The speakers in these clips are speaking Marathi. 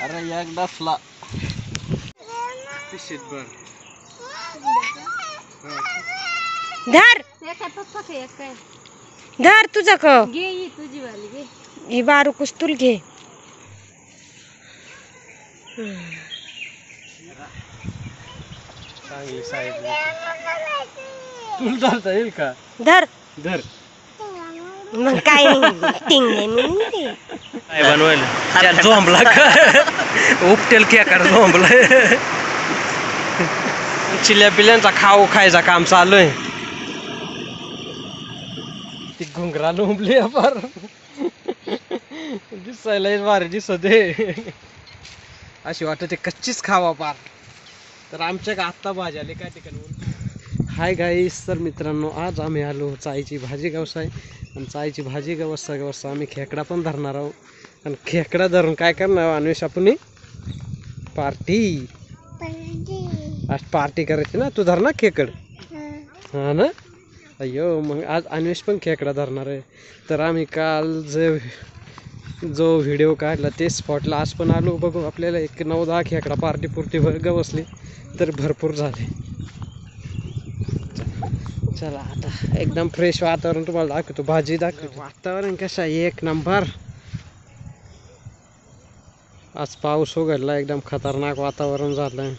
अरे एक डसला धर धर तुझा क घे तुझी वाली घे. ही बारू कुस्तुल घे. चांगली साईज तुला धरता येईल का? धर धर. मग काय टिंग नाही म्हणून ते काय बनवायला झोंबला का उपटेल केकार झोंबला. चिल्या पिल्यांचा खाऊ खायचा काम चालू आहे. ती घुंगरा लोंबली फार दिसायला भारी दिसत आहे. अशी वाटते कच्चीच खावा पार. तर आमच्या का आत्ता भाजी आली काय ठिकाणी. हाय गाईस, तर मित्रांनो आज आम्ही आलो चाईची भाजी व्यवसाय. आणि चाईची भाजी गवसा आम्ही खेकडा पण धरणार आहोत. आणि खेकडा धरून काय करणार अन्वेष आपण पार्टी. आज पार्टी करायची ना. तू धर ना खेकड. हा ना. अय्यो मग आज अन्वेष पण खेकडा धरणार आहे. तर आम्ही काल जो व्हिडिओ काढला ते स्पॉटला आज पण आलो. बघू आपल्याला एक 9-10 खेकडा पार्टी पुरती गवसली तर भरपूर झाले. चला आता एकदम फ्रेश वातावरण तुम्हाला दाखवतो. भाजी दाखवतो. वातावरण कसं आहे एक नंबर. आज पाऊस उघडला. एकदम खतरनाक वातावरण झालं.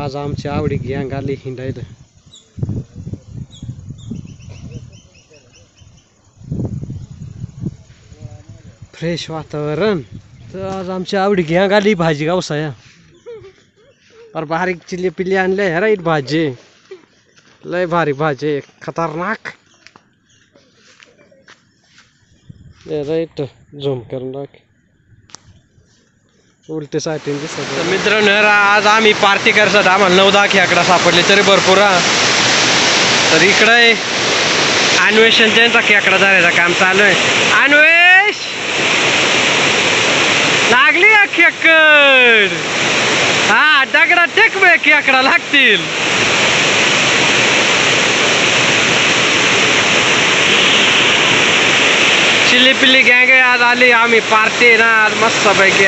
आज आमची आवडी गँग आली हिंडायला. फ्रेश वातावरण. तर आज आमची आवडी गँग आली भाजी गावसाया. पर बारीक चिल्ली पिल्ली आणले राईट भाजी. लय भारी भाजी खतरनाक. राईट झूम करून टाक. उलटे साईडून दिसत. मित्रांनो आज आम्ही पार्टी करतात. आम्हाला 9-10 खेकडा सापडले तरी भरपूर. तर इकडे अन्वेषण त्यांचा खेकडा धरायचं काम चालू आहे. अन्वेष लागली का खेकड. हा दगडा टेक बे खेकडा लागतील. चिल्ली पिल्ली गँग आज आली. आम्ही पार्टी ना आज मस्त पैकी.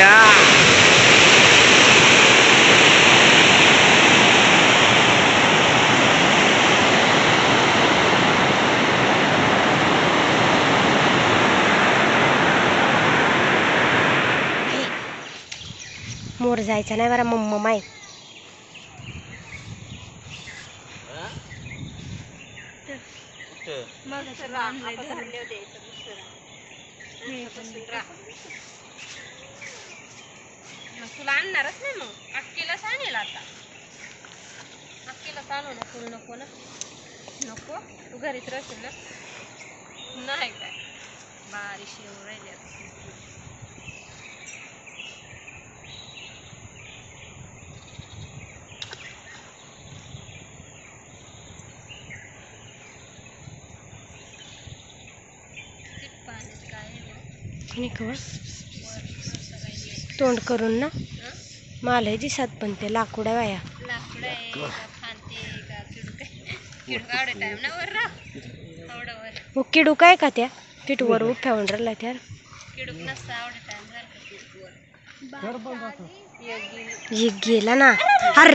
मोर जायचा नाही बरं मम्मा माय. तुला आणणारच नाही मग. अक्कीला सांगेल आता. अक्कीला सांगू ना. तुला नको ना. नको तू घरीच राहशील ना. नाही काय बारीश येऊ राहिली. तोंड करून ना मला दिसत पण ते लाकडा वाया. किडू काय का त्या पिठवर उठ्यावून राहिला त्या. एक गेला ना. हर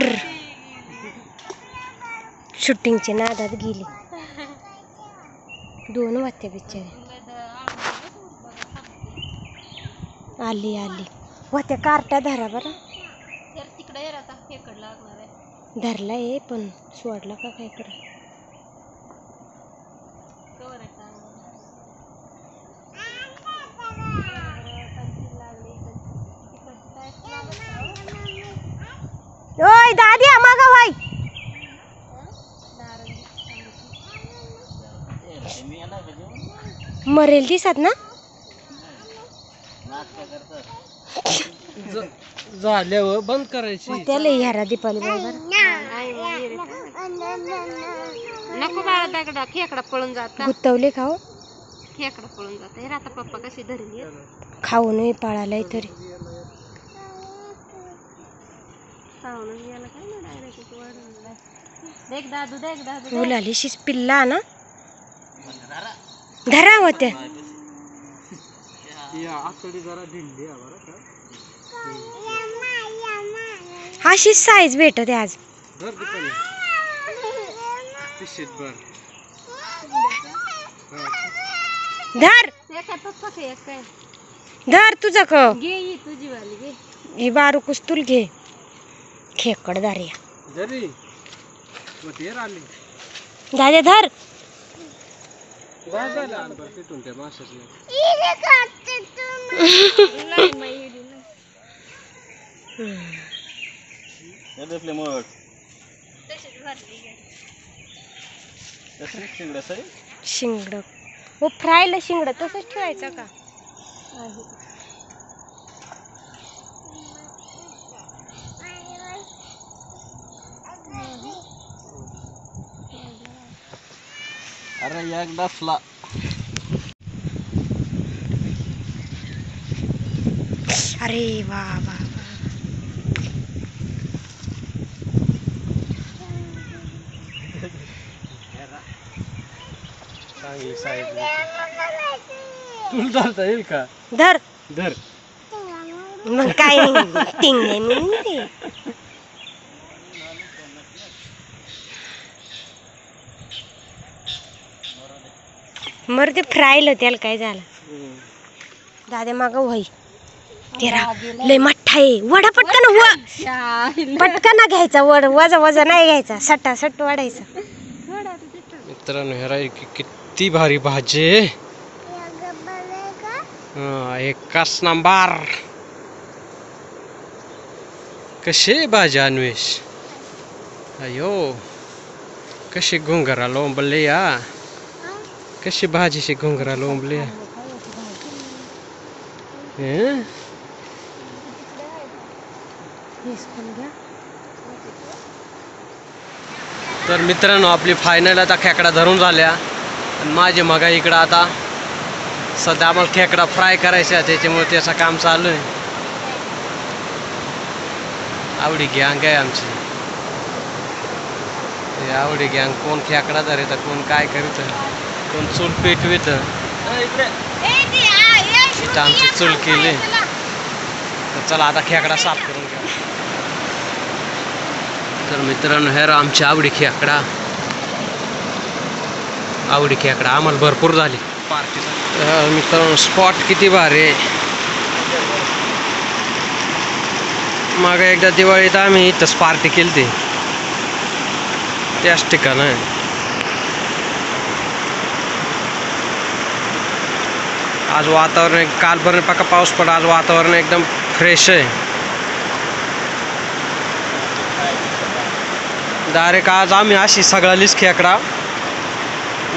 शूटिंगच्या नादात गेली. 2 वाजता बिचारे. आली त्या कार्ट्या धरा बरं. तिकडे आता खेकड लागणार आहे. धरला आहे पण सोडला का काय करा. ओय दादी मागा वाई. मरेल दिसत ना. झाल्यावर बंद करायची. त्याला ह्यारा दीपाली बरोबर. नको बाळा दगडा. खेकडा पळून जात. गुत्तवले खाऊ. खेकडा पळून जात. हे आता पप्पा कशी धरली. खाऊ नाही पाळालाय तरी. देख दादू देख दादू. मुलाली शिस पिल्ला ना. धरा होत्या. या आतडी जरा ढिल्ली आहे बरं का. अशीच साईज भेटते आज. धर दीपाली. पिशवीत भर. धर एका पप्पा काय एक काय धर तुझं ख घे ही तुझी वाली घे. ही बारू कुस्तुल घे. खेकड दारिया जरी वतीर आली. दादे धर. बस झालं आणबर पिटून त्या माशाची. नाही माहिती ना. हे देखले मग तशीच भरली घे. तसं शिंगडं सई. शिंगड हो फ्रायला शिंगड तसंच ठेवायचं का. अरे एक डसला. अरे वा वा वा. चांगली साईज. तुला धरता येईल का. धर धर. मग काय टिंग नाही म्हणून ते. मर ते फ्रायला त्याला काय झालं. दादा माग वही तेरा लय मठ्ठा आहे. वडा पटकन पटकन घ्यायचा. वड वजा वजा नाही घ्यायचा. सट्टा सट्ट वाढायचा. मित्रांनो ह्याला किती भारी भाजी आहे. एकच नंबर. कशी भाजी अन्वेष. अयो कशी घुंगरा लोंबले या. कशी भाजीशी घुंगरा लोंबले. तर मित्रांनो आपली फायनल आता खेकडा धरून झाल्या. आणि माझे मगा इकडं आता सध्या आम्हाला खेकडा फ्राय करायचा त्याच्यामुळे त्याचं काम चालू आहे. आवडी गँग आहे आमची. आवडी गँग कोण खेकडा धरित कोण काय करीत कोण चूल पेटवित. आमची चूल केली. तर चला आता खेकडा साफ करून घ्या. तर मित्रांनो हे आमची आवडी खेकडा. आवडी खेकडा आम्हाला भरपूर झाली. मित्रांनो स्पॉट किती भारी आहे. मग एकदा दिवाळीत आम्ही इथंच पार्टी केली त्याच ठिकाण आहे. आज वातावरण कालपर्यंत पक्का पाऊस पडा. आज वातावरण एकदम फ्रेश आहे. डायरेक्ट आज आम्ही अशी सगळा लिस्ट खेकडा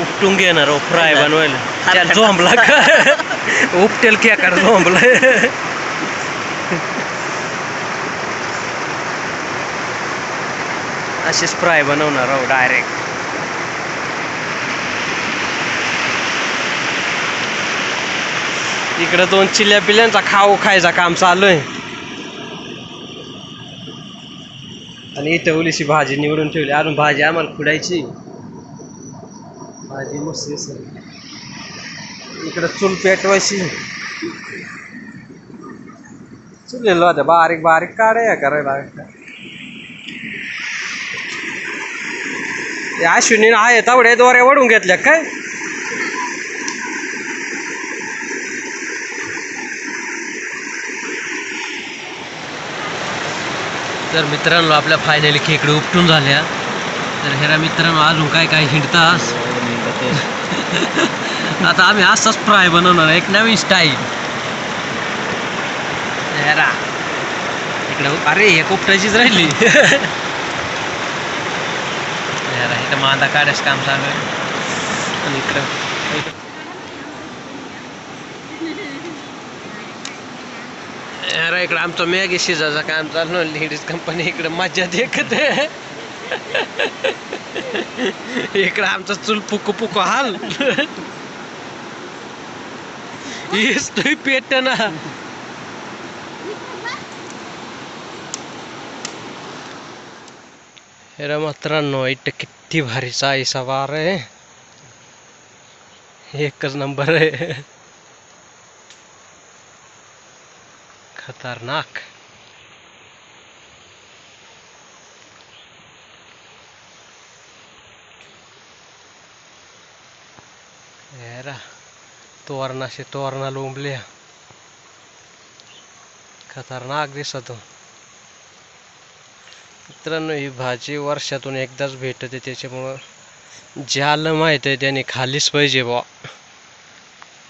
उपटून घेणार फ्राय बनवायला. झोंबला का उपटेल खेकडा झोंबला. अशीच फ्राय बनवणार आहो डायरेक्ट. इकडे 2 चिल्ल्या पिल्ल्यांचा खाऊ खायचा काम चालू आहे. आणि इथे ओलीशी भाजी निवडून ठेवली. अजून भाजी आम्हाला खुडायची. भाजी मस्त इकडे चूल पेटवायची. चुलेलो होत्या बारीक बारीक काढ्या करायला. अश्विनी आहे तेवढे दोऱ्या वडून घेतल्या काय. तर मित्रांनो आपल्या फायनली खेकडे उपटून झाल्या. तर ह्या मित्रांनो अजून काय काय हिंडतास. आता आम्ही असाच फ्राय बनवणार एक नवीन स्टाईल. हेरा इकडे अरे एक उपटायचीच राहिली. हेरा इथं मांदा काढायचं काम चालू आहे. आणि इकडं अरे इकडं आमचं मॅगी शिजायचं काम चालू. लेडीज कंपनी इकडं मज्जा देखत. इकडं आमचं चूल पुकू पुकू हाल. येतोय पेट ना. हे मित्रांनो इथं किती भारी चाळीसा वार आहे. एकच नंबर आहे. खतरनाक. यारा तोरणाशी तोरणा लोंबल्या. खतरनाक दिसतो. मित्रांनो ही भाजी वर्षातून एकदाच भेटते, त्याच्यामुळं ज्याला माहित आहे त्याने खालीच पाहिजे बा.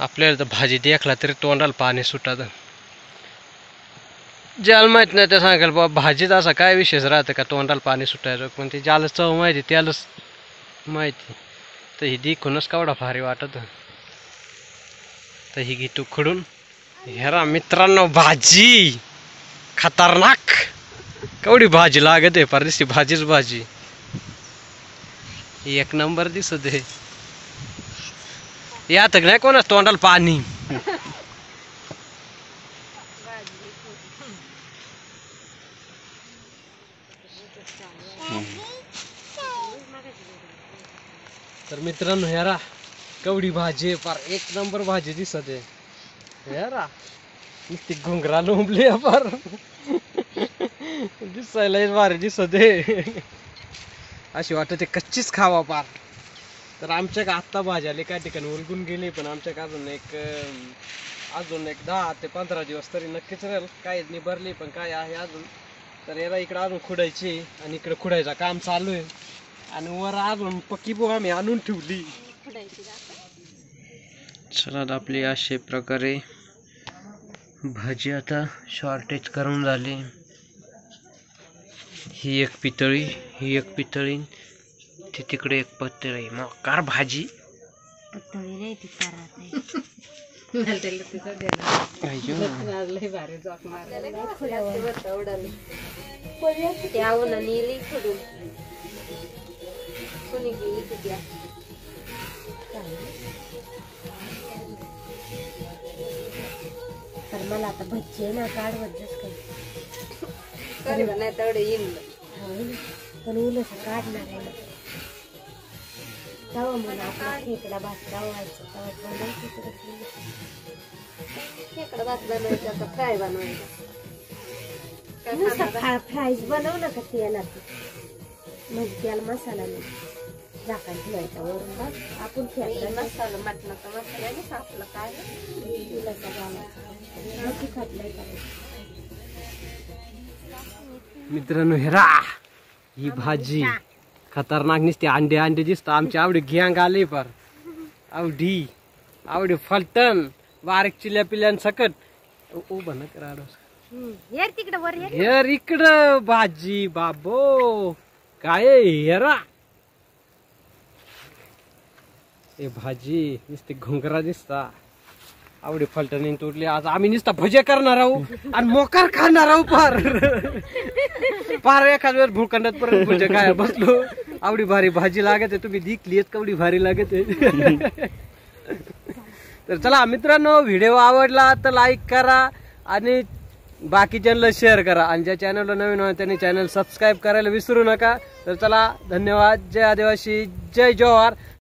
आपल्याला तर भाजी देखला तरी तोंडाला पाणी सुटत. ज्याला माहित नाही त्या सांगाल बा भाजीत असा काय विशेष राहतं का तोंडाला पाणी सुटायचं, पण ते ज्याला चव माहिती त्यालाच माहिती. तर ही देखूनच केवढा भारी वाटत. तर ही घे तुकडून. हेरा मित्रांनो भाजी खतरनाक. केवढी भाजी लागत आहे परदेशी भाजीच भाजी. एक नंबर दिसत आहे. यात नाही कोणाच तोंडाला पाणी. तर मित्रांनो हेरा केवढी भाजी आहे, फार एक नंबर भाजी दिसत आहे. हेरा नुसती घुंगरा लोंबली फार. दिसायला भारी दिसत आहे. अशी वाटत कच्चीच खावा पार. तर आमच्या का आत्ता भाजी आली काय ठिकाणी उलगून गेली, पण आमच्या अजून एक 10 ते 15 दिवस तरी नक्कीच राहील. काय निभरली पण काय आहे अजून. तर याला इकडं अजून खुडायची आणि इकडे खुडायचं काम चालू आहे. आणि वर अजून पक्की बो आम्ही आणून ठेवली. चला आपली अशा प्रकारे भाजी आता शॉर्टेज करून झाली. ही एक पितळी, ही एक पितळी, ती तिकडे एक पितळी. मकार भाजी. तर मला आता भज्जी आहे ना काढवतच काही नाही तेवढे येईल. पण उलस काढणार आहे ना तेव्हा मला आपला खेकडा भात लावायचा तेव्हा खेकडा भात बनवायचा का फ्राय बनवायचा. फ्राईज बनवलं का तेलात म्हणजे त्याला मसाला नाही झाकण ठेवायचा वरून भात आपण खेकडा मसाला मटणाचा मसाला नाही आपलं काय उलसा घालायचा खातलाय करायचं. मित्रांनो हेरा ही भाजी खतरनाक निसते. अंडे अंडे दिसत. आमची आवडी गँग आली पर आवडी फलटण बारीक चिल्या पिल्यान सकट उभं न करा. यार तिकडं वर हेर इकडं भाजी बाबो काय हेरा. हे भाजी नुसती घुंगरा दिसता. आवडी फलटणी तुटली. आज आम्ही नुसता भजे करणार आहोत आणि मोकार खाणार आहोत फार एखाद वेळ भूखंडात परत भजे काय बसलो. आवडी भारी भाजी लागत आहे. तुम्ही दिखली केवढी भारी लागत आहे. तर चला मित्रांनो व्हिडिओ आवडला तर लाईक करा आणि बाकीच्यांना शेअर करा. आणि ज्या चॅनलला नवीन आहे त्यांनी चॅनल सबस्क्राईब करायला विसरू नका. तर चला धन्यवाद. जय आदिवासी, जय जोहार.